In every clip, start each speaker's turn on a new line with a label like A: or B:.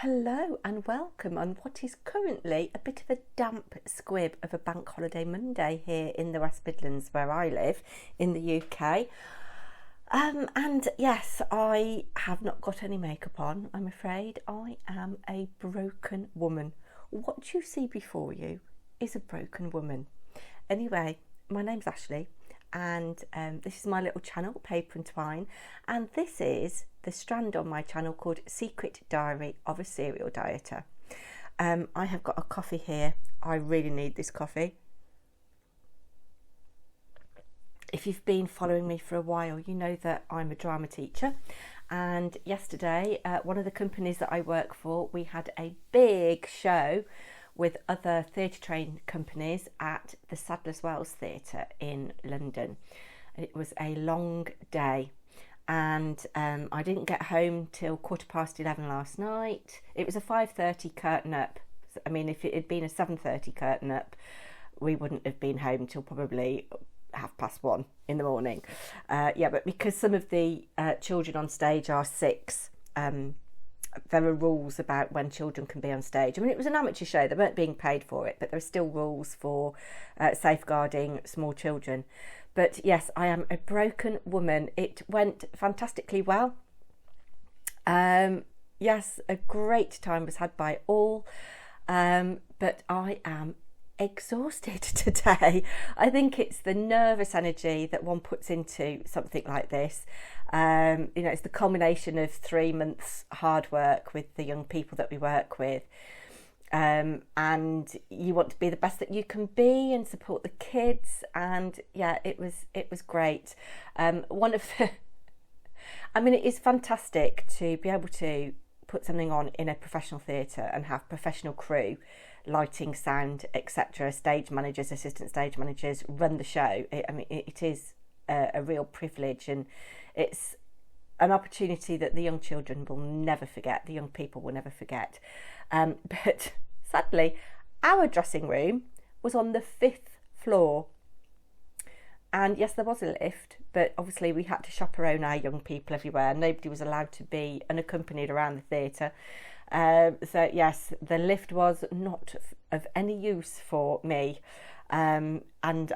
A: Hello and welcome on what is currently a bit of a damp squib of a bank holiday Monday here in the West Midlands where I live in the UK. And yes, I have not got any makeup on, I'm afraid. I am a broken woman. What you see before you is a broken woman. Anyway, my name's Ashley and this is my little channel, Paper&Twine, and this is the strand on my channel called Secret Diary of a Serial Dieter. I have got a coffee here. I really need this coffee. If you've been following me for a while, you know that I'm a drama teacher, and yesterday one of the companies that I work for, we had a big show with other theatre trained companies at the Sadler's Wells Theatre in London. It was a long day and I didn't get home till 11:15 last night. It was a 5:30 curtain up. I mean, if it had been a 7:30 curtain up, we wouldn't have been home till probably 1:30 in the morning. But because some of the children on stage are 6, there are rules about when children can be on stage. I mean, it was an amateur show, they weren't being paid for it, but there are still rules for safeguarding small children. But yes, I am a broken woman. It went fantastically well. Yes, a great time was had by all, but I am exhausted today. I think it's the nervous energy that one puts into something like this. It's the culmination of 3 months hard work with the young people that we work with, and you want to be the best that you can be and support the kids, and yeah, it was great. It is fantastic to be able to put something on in a professional theatre and have professional crew, lighting, sound, etc., stage managers, assistant stage managers run the show. It is a real privilege, and it's an opportunity that the young children will never forget, the young people will never forget. But sadly, our dressing room was on the 5th floor. And yes, there was a lift, but obviously we had to chaperone our young people everywhere. Nobody was allowed to be unaccompanied around the theatre. So yes, the lift was not of any use for me. And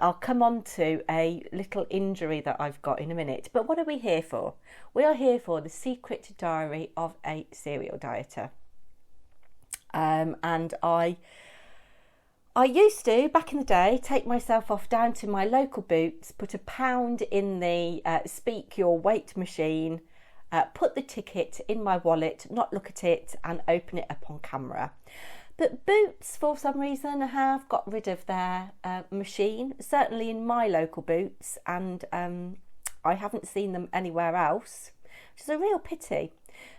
A: I'll come on to a little injury that I've got in a minute. But what are we here for? We are here for the Secret Diary of a Serial Dieter. And I used to, back in the day, take myself off down to my local Boots, put £1 in the speak your weight machine, put the ticket in my wallet, not look at it, and open it up on camera. But Boots, for some reason, have got rid of their machine, certainly in my local Boots, and I haven't seen them anywhere else, which is a real pity,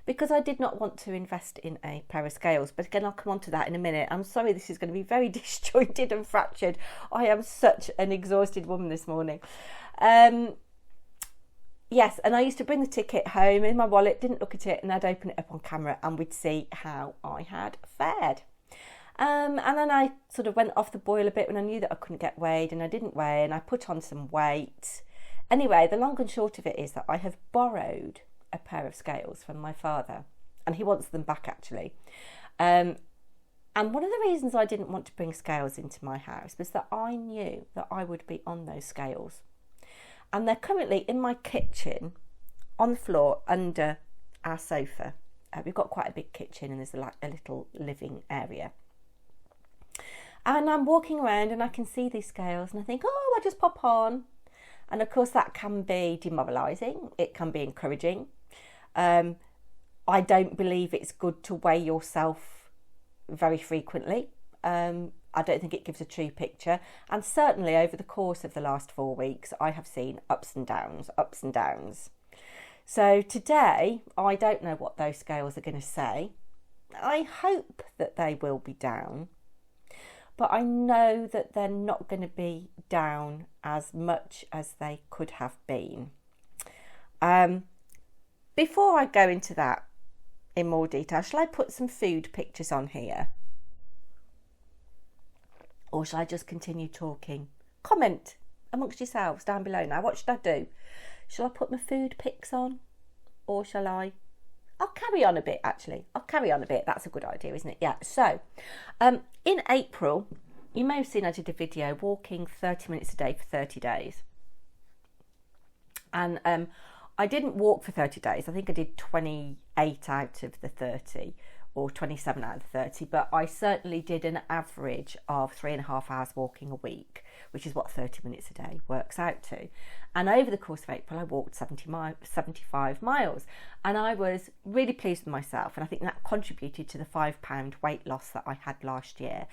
A: because I did not want to invest in a pair of scales. But again, I'll come on to that in a minute. I'm sorry this is going to be very disjointed and fractured. I am such an exhausted woman this morning. Yes, and I used to bring the ticket home in my wallet, didn't look at it, and I'd open it up on camera and we'd see how I had fared. And then I sort of went off the boil a bit when I knew that I couldn't get weighed, and I didn't weigh, and I put on some weight. Anyway, the long and short of it is that I have borrowed a pair of scales from my father, and he wants them back actually. And one of the reasons I didn't want to bring scales into my house was that I knew that I would be on those scales. And they're currently in my kitchen on the floor under our sofa. We've got quite a big kitchen and there's a little living area. And I'm walking around and I can see these scales and I think, oh, I'll just pop on. And of course that can be demoralising. It can be encouraging. I don't believe it's good to weigh yourself very frequently. I don't think it gives a true picture. And certainly over the course of the last 4 weeks, I have seen ups and downs. So today, I don't know what those scales are going to say. I hope that they will be down, but I know that they're not going to be down as much as they could have been. Before I go into that in more detail, shall I put some food pictures on here? Or shall I just continue talking? Comment amongst yourselves down below now. What should I do? Shall I put my food pics on? Or shall I I'll carry on a bit, actually. I'll carry on a bit. That's a good idea, isn't it? Yeah. So, in April, you may have seen I did a video walking 30 minutes a day for 30 days. And I didn't walk for 30 days. I think I did 28 out of the 30 or 27 out of the 30. But I certainly did an average of 3.5 hours walking a week, which is what 30 minutes a day works out to. And over the course of April, I walked 75 miles. And I was really pleased with myself. And I think that contributed to the £5 weight loss that I had last year.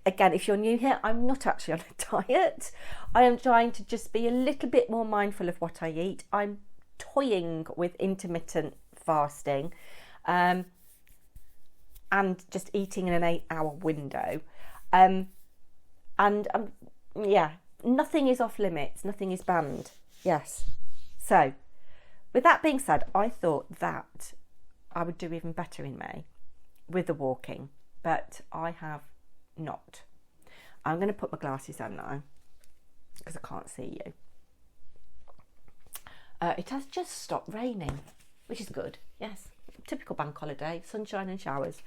A: Again, if you're new here, I'm not actually on a diet. I am trying to just be a little bit more mindful of what I eat. I'm toying with intermittent fasting and just eating in an 8-hour window. Yeah, nothing is off limits. Nothing is banned. Yes. So, with that being said, I thought that I would do even better in May with the walking, but I have not. I'm going to put my glasses on now because I can't see you. It has just stopped raining, which is good. Yes, typical bank holiday, sunshine and showers.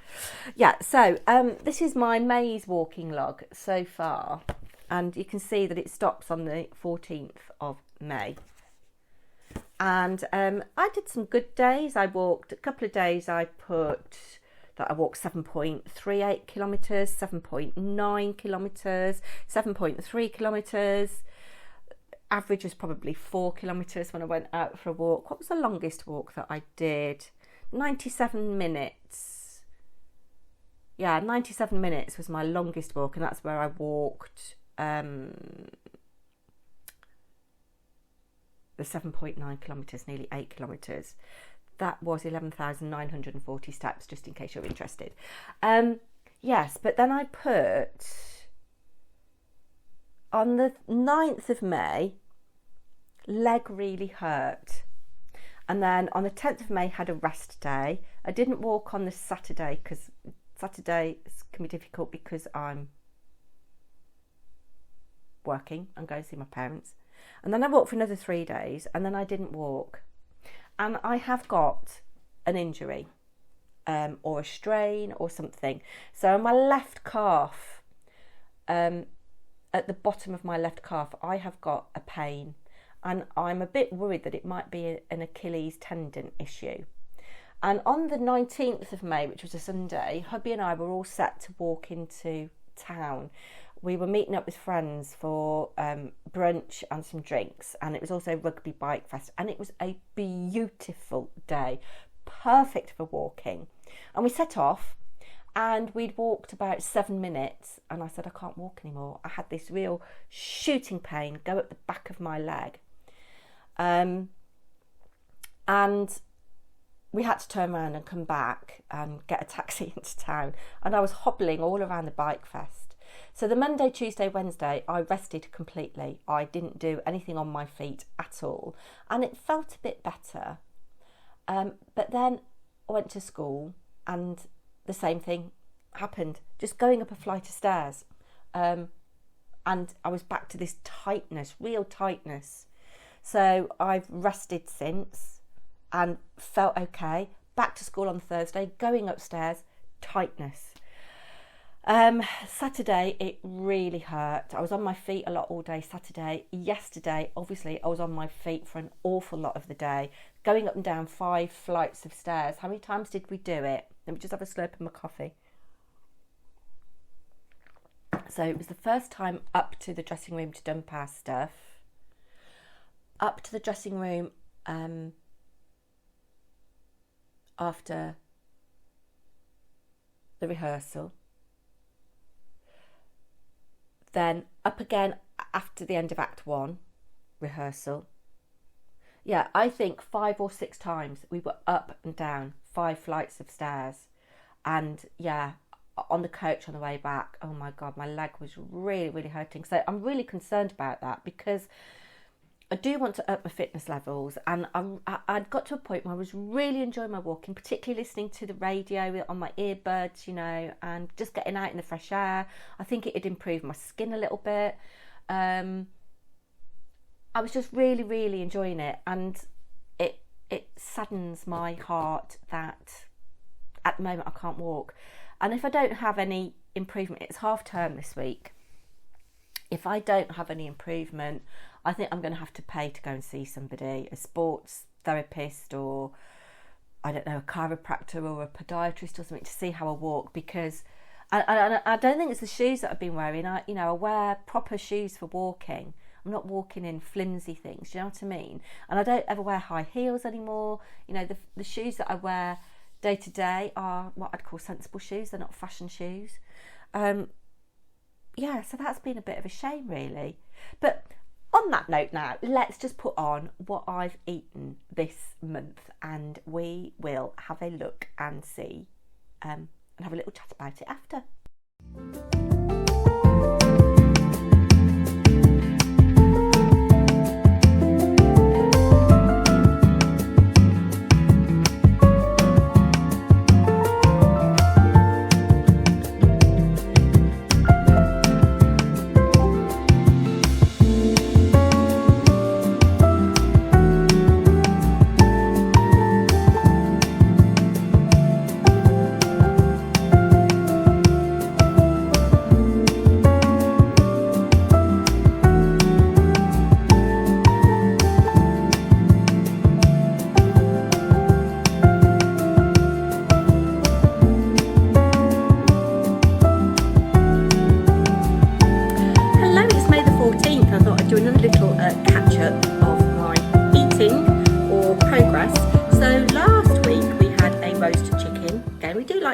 A: Yeah, so this is my May's walking log so far, and you can see that it stops on the 14th of May. And I did some good days. I walked a couple of days. I walked 7.38 kilometres, 7.9 kilometres, 7.3 kilometres. Average was probably 4 kilometres when I went out for a walk. What was the longest walk that I did? 97 minutes. Yeah, 97 minutes was my longest walk, and that's where I walked the 7.9 kilometres, nearly 8 kilometres. That was 11,940 steps, just in case you're interested. Yes, but then I put on the 9th of May, leg really hurt. And then on the 10th of May, had a rest day. I didn't walk on the Saturday because Saturday can be difficult because I'm working and going to see my parents. And then I walked for another 3 days, and then I didn't walk. And I have got an injury or a strain or something. So my left calf, at the bottom of my left calf, I have got a pain. And I'm a bit worried that it might be an Achilles tendon issue. And on the 19th of May, which was a Sunday, hubby and I were all set to walk into town. We were meeting up with friends for brunch and some drinks, and it was also Rugby Bike Fest, and it was a beautiful day, perfect for walking. And we set off, and we'd walked about 7 minutes, and I said, I can't walk anymore. I had this real shooting pain go up the back of my leg. And we had to turn around and come back and get a taxi into town, and I was hobbling all around the Bike Fest. So the Monday, Tuesday, Wednesday, I rested completely. I didn't do anything on my feet at all, and it felt a bit better. But then I went to school, and the same thing happened, just going up a flight of stairs. And I was back to this tightness, real tightness. So I've rested since and felt okay. Back to school on Thursday, going upstairs, tightness. Saturday, it really hurt. I was on my feet a lot all day Saturday. Yesterday, obviously, I was on my feet for an awful lot of the day, going up and down 5 flights of stairs. How many times did we do it? Let me just have a slurp of my coffee. So it was the first time up to the dressing room to dump our stuff. Up to the dressing room after the rehearsal. Then up again after the end of Act 1 rehearsal. Yeah, I think 5 or 6 times we were up and down 5 flights of stairs. And yeah, on the coach on the way back, oh my God, my leg was really, really hurting. So I'm really concerned about that because I do want to up my fitness levels, and I'd got to a point where I was really enjoying my walking, particularly listening to the radio on my earbuds, you know, and just getting out in the fresh air. I think it had improved my skin a little bit. I was just really, really enjoying it, and it saddens my heart that at the moment I can't walk. And if I don't have any improvement, it's half term this week. If I don't have any improvement, I think I'm going to have to pay to go and see somebody, a sports therapist, or I don't know, a chiropractor or a podiatrist or something, to see how I walk, because I don't think it's the shoes that I've been wearing. I wear proper shoes for walking. I'm not walking in flimsy things, do you know what I mean? And I don't ever wear high heels anymore. The shoes that I wear day to day are what I'd call sensible shoes. They're not fashion shoes. Yeah, so that's been a bit of a shame, really. But on that note now, let's just put on what I've eaten this month, and we will have a look and see, and have a little chat about it after.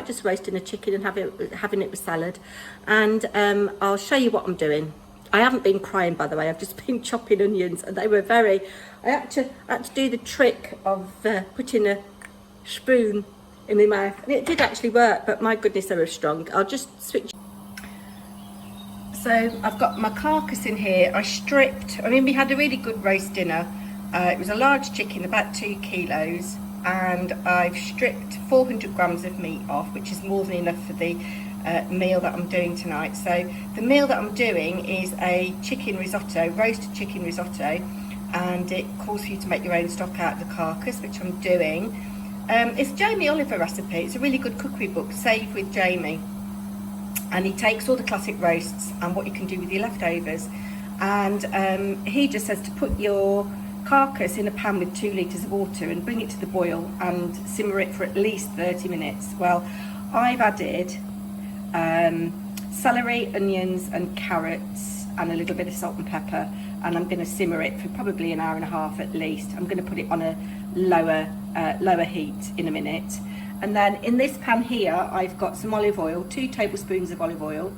A: Just roasting a chicken and having it with salad, and I'll show you what I'm doing. I haven't been crying, by the way. I've just been chopping onions, and they were I had to do the trick of putting a spoon in my mouth, and it did actually work, but my goodness, they were strong. I'll just switch. So I've got my carcass in here. We had a really good roast dinner. It was a large chicken, about 2 kilos. And I've stripped 400 grams of meat off, which is more than enough for the meal that I'm doing tonight. So the meal that I'm doing is a chicken risotto, roasted chicken risotto, and it calls for you to make your own stock out of the carcass, which I'm doing. It's Jamie Oliver recipe. It's a really good cookery book, Save with Jamie, and he takes all the classic roasts and what you can do with your leftovers, and he just says to put your carcass in a pan with 2 litres of water and bring it to the boil and simmer it for at least 30 minutes. Well, I've added celery, onions and carrots and a little bit of salt and pepper, and I'm going to simmer it for probably an hour and a half at least. I'm going to put it on a lower heat in a minute. And then in this pan here I've got some olive oil, 2 tablespoons of olive oil,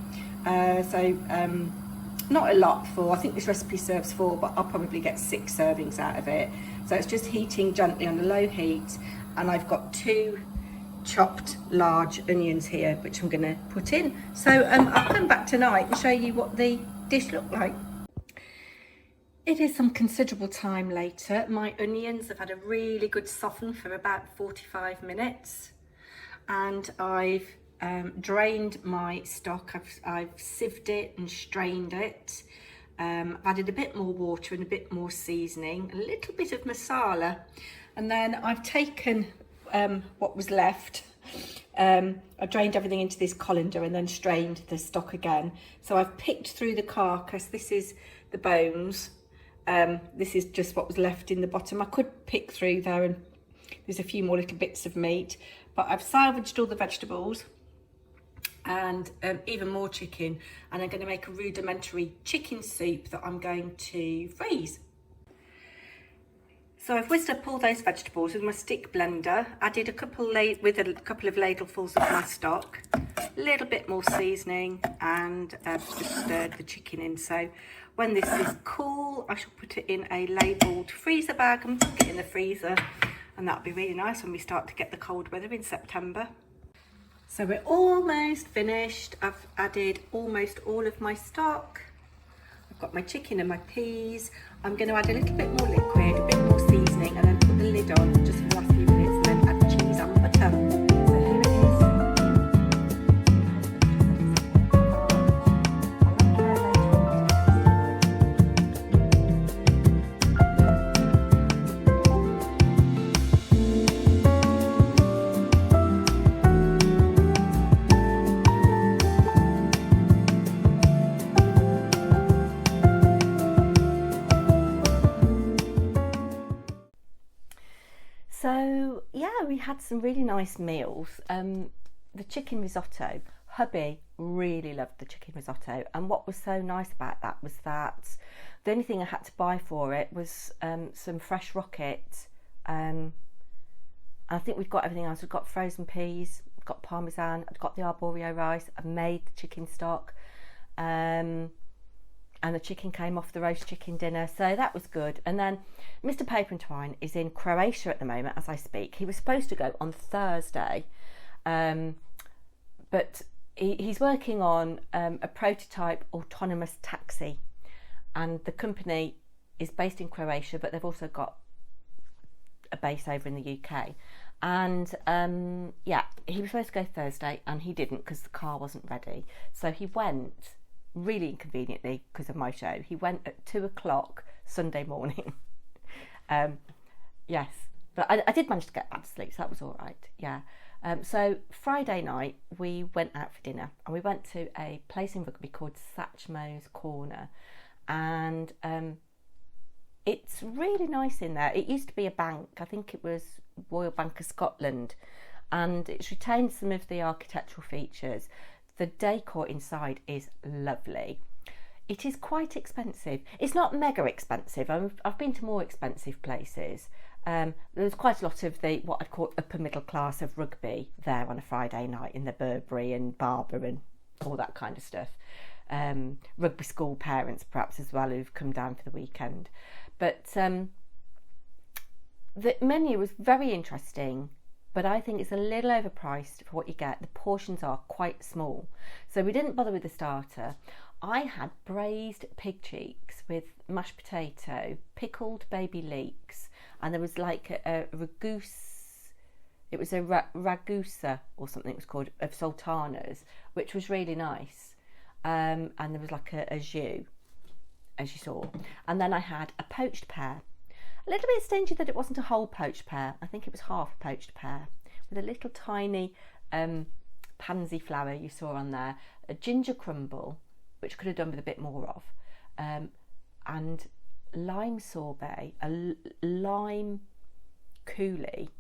A: not a lot for, I think this recipe serves 4, but I'll probably get 6 servings out of it. So it's just heating gently on a low heat, and I've got 2 chopped large onions here, which I'm going to put in. So I'll come back tonight and show you what the dish looked like. It is some considerable time later. My onions have had a really good soften for about 45 minutes, and I've drained my stock. I've sieved it and strained it. I've added a bit more water and a bit more seasoning, a little bit of masala, and then I've taken what was left. I drained everything into this colander and then strained the stock again. So I've picked through the carcass. This is the bones. This is just what was left in the bottom. I could pick through there, and there's a few more little bits of meat, but I've salvaged all the vegetables and even more chicken, and I'm going to make a rudimentary chicken soup that I'm going to freeze. So I've whisked up all those vegetables with my stick blender, added a couple of ladlefuls of my stock, a little bit more seasoning, and just stirred the chicken in. So when this is cool, I shall put it in a labelled freezer bag and put it in the freezer, and that'll be really nice when we start to get the cold weather in September. So we're almost finished. I've added almost all of my stock. I've got my chicken and my peas. I'm going to add a little bit more liquid, a bit more seasoning, and then put the lid on just for the last few minutes, and then add cheese and butter. So here it is. we had some really nice meals. The chicken risotto, hubby really loved the chicken risotto, and what was so nice about that was that the only thing I had to buy for it was some fresh rocket. I think we've got everything else. We've got frozen peas, we've got parmesan, I've got the arborio rice, I've made the chicken stock, and the chicken came off the roast chicken dinner, so that was good. And then Mr. Paper&Twine is in Croatia at the moment as I speak. He was supposed to go on Thursday, but he's working on a prototype autonomous taxi, and the company is based in Croatia, but they've also got a base over in the UK. And yeah, he was supposed to go Thursday and he didn't because the car wasn't ready. So he went, really inconveniently because of my show, he went at 2:00 Sunday morning. Yes, but I did manage to get back to sleep, so that was all right. Yeah. So Friday night we went out for dinner, and we went to a place in Rugby called Satchmo's Corner, and it's really nice in there. It used to be a bank, I think it was Royal Bank of Scotland, and it's retained some of the architectural features. The decor inside is lovely. It is quite expensive. It's not mega expensive. I've been to more expensive places. There's quite a lot of the what I'd call upper middle class of Rugby there on a Friday night in the Burberry and Barber and all that kind of stuff. Rugby school parents perhaps as well who've come down for the weekend. But the menu was very interesting, but I think it's a little overpriced for what you get. The portions are quite small, so we didn't bother with the starter. I had braised pig cheeks with mashed potato, pickled baby leeks, and there was like a ragoose. It was a ragusa or something it was called, of sultanas, which was really nice. And there was like a jus, as you saw. And then I had a poached pear. A little bit stingy that it wasn't a whole poached pear. I think it was half a poached pear with a little tiny pansy flower you saw on there. A ginger crumble, which could have done with a bit more of, and lime sorbet, a lime coulis,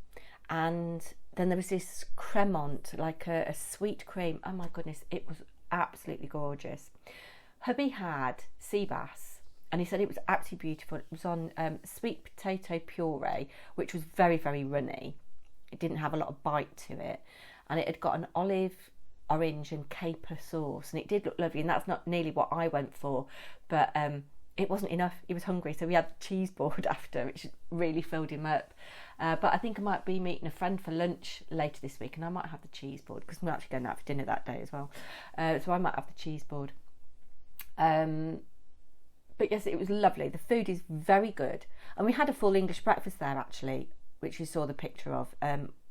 A: and then there was this cremant, like a sweet cream. Oh my goodness, it was absolutely gorgeous. Hubby had sea bass, and he said it was absolutely beautiful. It was on sweet potato puree, which was very, very runny. It didn't have a lot of bite to it, and it had got an olive, orange and caper sauce, and it did look lovely, and that's not nearly what I went for, but it wasn't enough. He was hungry, so we had cheese board after, which really filled him up. But I think I might be meeting a friend for lunch later this week, and I might have the cheese board because I'm actually going out for dinner that day as well, so I might have the cheese board. But yes, it was lovely. The food is very good, and we had a full English breakfast there actually, which you saw the picture of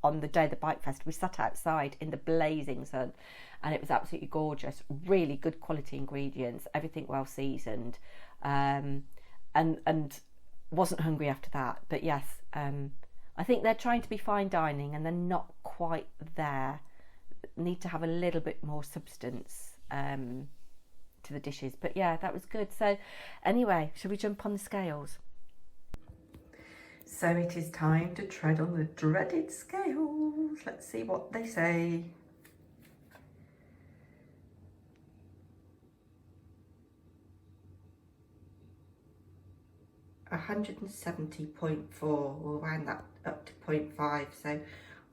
A: on the day of the Bike Fest. We sat outside in the blazing sun, and it was absolutely gorgeous. Really good quality ingredients, everything well seasoned, and wasn't hungry after that. But yes, I think they're trying to be fine dining, and they're not quite there. Need to have a little bit more substance to the dishes. But yeah, that was good. So anyway, shall we jump on the scales? So it is time to tread on the dreaded scales. Let's see what they say. £170.4, we'll round that up to 0.5, so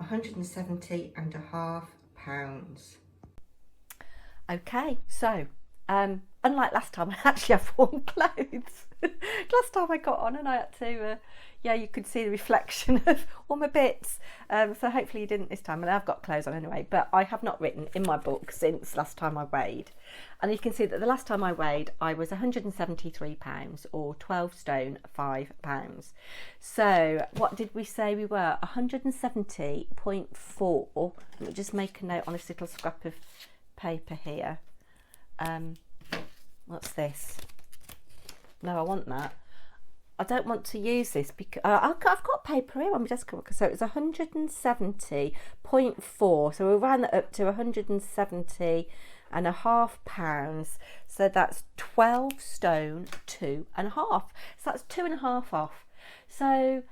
A: £170.5. Okay, so unlike last time, I actually have warm clothes. Last time I got on and I had to, yeah, you could see the reflection of all my bits. So hopefully you didn't this time, and I've got clothes on anyway, but I have not written in my book since last time I weighed. And you can see that the last time I weighed, I was £173 or 12 stone 5 pounds. So what did we say we were? 170.4. Let me just make a note on this little scrap of paper here. What's this? No, I want that. I don't want to use this because I've got paper here on my desk. So it's 170.4. So we'll round that up to 170.5 pounds. So that's 12 stone 2.5. So that's 2.5 off. So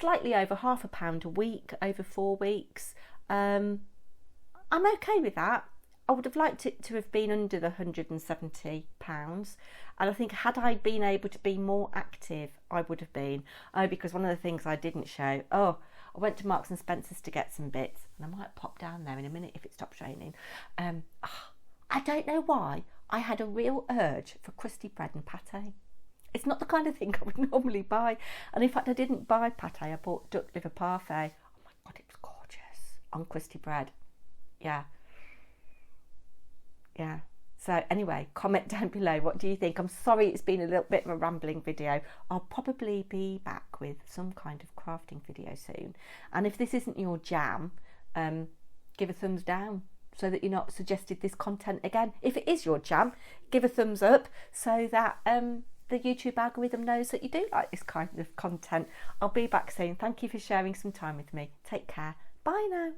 A: slightly over £0.5 a week over 4 weeks. I'm okay with that. I would have liked it to have been under the £170, and I think had I been able to be more active, I would have been. Oh, because one of the things I didn't show, I went to Marks and Spencer's to get some bits, and I might pop down there in a minute if it stops raining. I don't know why I had a real urge for crusty bread and pâté. It's not the kind of thing I would normally buy, and in fact I didn't buy pâté, I bought duck liver parfait. Oh my god, it was gorgeous on crusty bread. Yeah. So anyway, comment down below, what do you think? I'm sorry it's been a little bit of a rambling video. I'll probably be back with some kind of crafting video soon, and if this isn't your jam, give a thumbs down so that you're not suggested this content again. If it is your jam, give a thumbs up so that the YouTube algorithm knows that you do like this kind of content. I'll be back soon. Thank you for sharing some time with me. Take care. Bye now.